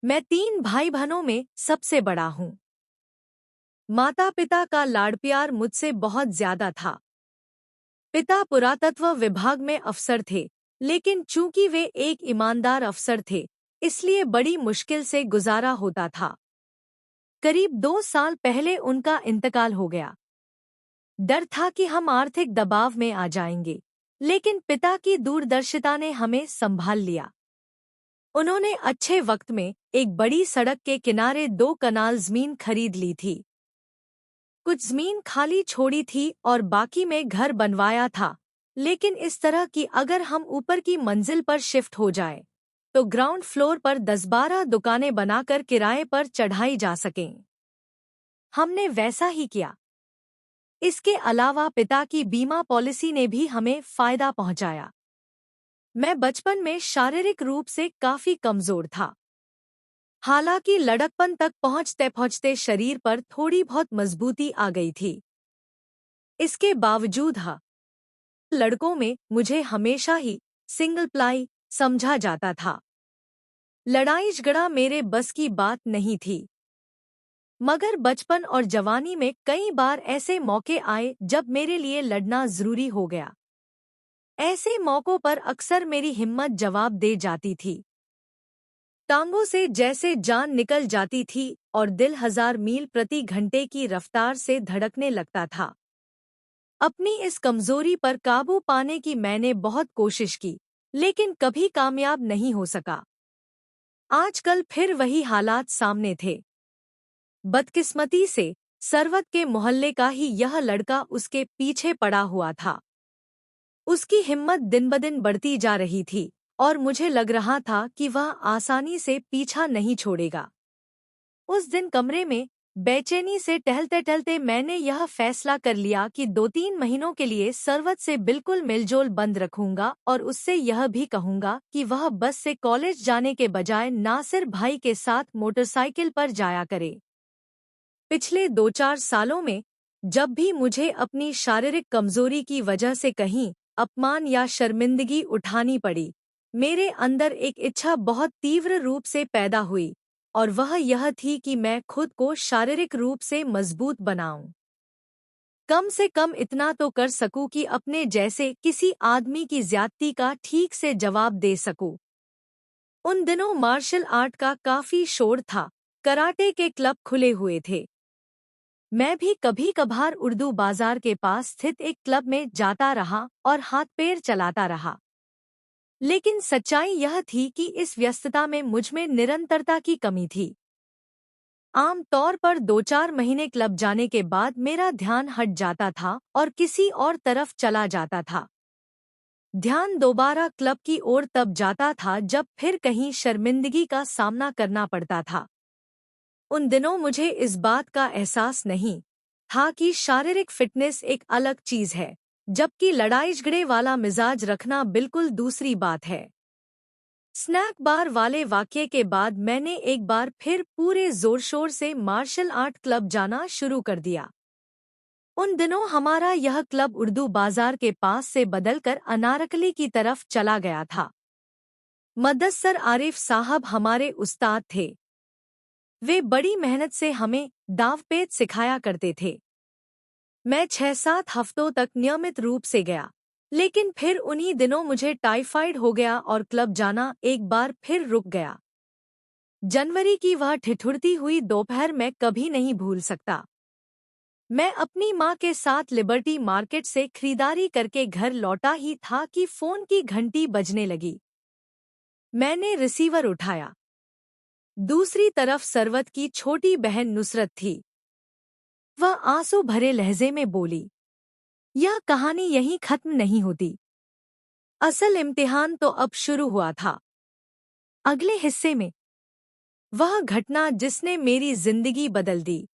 मैं 3 भाई बहनों में सबसे बड़ा हूँ। माता पिता का लाड़ प्यार मुझसे बहुत ज्यादा था। पिता पुरातत्व विभाग में अफसर थे, लेकिन चूंकि वे एक ईमानदार अफसर थे, इसलिए बड़ी मुश्किल से गुजारा होता था। करीब 2 साल पहले उनका इंतकाल हो गया। डर था कि हम आर्थिक दबाव में आ जाएंगे, लेकिन पिता की दूरदर्शिता ने हमें संभाल लिया। उन्होंने अच्छे वक्त में एक बड़ी सड़क के किनारे 2 कनाल जमीन खरीद ली थी। कुछ जमीन खाली छोड़ी थी और बाकी में घर बनवाया था, लेकिन इस तरह कि अगर हम ऊपर की मंजिल पर शिफ्ट हो जाए, तो ग्राउंड फ्लोर पर 10-12 दुकानें बनाकर किराए पर चढ़ाई जा सकें। हमने वैसा ही किया। इसके अलावा पिता की बीमा पॉलिसी ने भी हमें फायदा पहुंचाया। मैं बचपन में शारीरिक रूप से काफी कमजोर था। हालांकि लड़कपन तक पहुंचते पहुंचते शरीर पर थोड़ी बहुत मजबूती आ गई थी। इसके बावजूद लड़कों में मुझे हमेशा ही सिंगल प्लाई समझा जाता था। लड़ाई झगड़ा मेरे बस की बात नहीं थी। मगर बचपन और जवानी में कई बार ऐसे मौके आए जब मेरे लिए लड़ना जरूरी हो गया। ऐसे मौकों पर अक्सर मेरी हिम्मत जवाब दे जाती थी। टांगों से जैसे जान निकल जाती थी और दिल 1000 मील प्रति घंटे की रफ्तार से धड़कने लगता था। अपनी इस कमजोरी पर काबू पाने की मैंने बहुत कोशिश की, लेकिन कभी कामयाब नहीं हो सका। आजकल फिर वही हालात सामने थे। बदकिस्मती से सरवत के मोहल्ले का ही यह लड़का उसके पीछे पड़ा हुआ था। उसकी हिम्मत दिन-ब-दिन बढ़ती जा रही थी और मुझे लग रहा था कि वह आसानी से पीछा नहीं छोड़ेगा। उस दिन कमरे में बेचैनी से टहलते-टहलते मैंने यह फैसला कर लिया कि 2-3 महीनों के लिए सरवत से बिल्कुल मिलजोल बंद रखूंगा और उससे यह भी कहूंगा कि वह बस से कॉलेज जाने के बजाय नासिर भाई के साथ मोटरसाइकिल पर जाया करे। पिछले 2-4 सालों में जब भी मुझे अपनी शारीरिक कमजोरी की वजह से कहीं अपमान या शर्मिंदगी उठानी पड़ी, मेरे अंदर एक इच्छा बहुत तीव्र रूप से पैदा हुई, और वह यह थी कि मैं खुद को शारीरिक रूप से मजबूत बनाऊं। कम से कम इतना तो कर सकूं कि अपने जैसे किसी आदमी की ज्यादती का ठीक से जवाब दे सकूं। उन दिनों मार्शल आर्ट का काफी शोर था, कराटे के क्लब खुले हुए थे। मैं भी कभी कभार उर्दू बाजार के पास स्थित एक क्लब में जाता रहा और हाथ पैर चलाता रहा। लेकिन सच्चाई यह थी कि इस व्यस्तता में मुझमें निरंतरता की कमी थी। आम तौर पर 2-4 महीने क्लब जाने के बाद मेरा ध्यान हट जाता था और किसी और तरफ चला जाता था। ध्यान दोबारा क्लब की ओर तब जाता था जब फिर कहीं शर्मिंदगी का सामना करना पड़ता था। उन दिनों मुझे इस बात का एहसास नहीं था कि शारीरिक फिटनेस एक अलग चीज है, जबकि लड़ाई झगड़े वाला मिजाज रखना बिल्कुल दूसरी बात है। स्नैक बार वाले वाकये के बाद मैंने एक बार फिर पूरे जोर शोर से मार्शल आर्ट क्लब जाना शुरू कर दिया। उन दिनों हमारा यह क्लब उर्दू बाजार के पास से बदलकर अनारकली की तरफ चला गया था। मुदस्सर आरिफ साहब हमारे उस्ताद थे। वे बड़ी मेहनत से हमें दांवपेच सिखाया करते थे। मैं 6-7 हफ्तों तक नियमित रूप से गया, लेकिन फिर उन्हीं दिनों मुझे टाइफाइड हो गया और क्लब जाना एक बार फिर रुक गया। जनवरी की वह ठिठुरती हुई दोपहर मैं कभी नहीं भूल सकता। मैं अपनी माँ के साथ लिबर्टी मार्केट से खरीदारी करके घर लौटा ही था कि फोन की घंटी बजने लगी। मैंने रिसीवर उठाया। दूसरी तरफ सरवत की छोटी बहन नुसरत थी। वह आंसू भरे लहजे में बोली, यह कहानी यहीं खत्म नहीं होती। असल इम्तिहान तो अब शुरू हुआ था। अगले हिस्से में वह घटना जिसने मेरी जिंदगी बदल दी।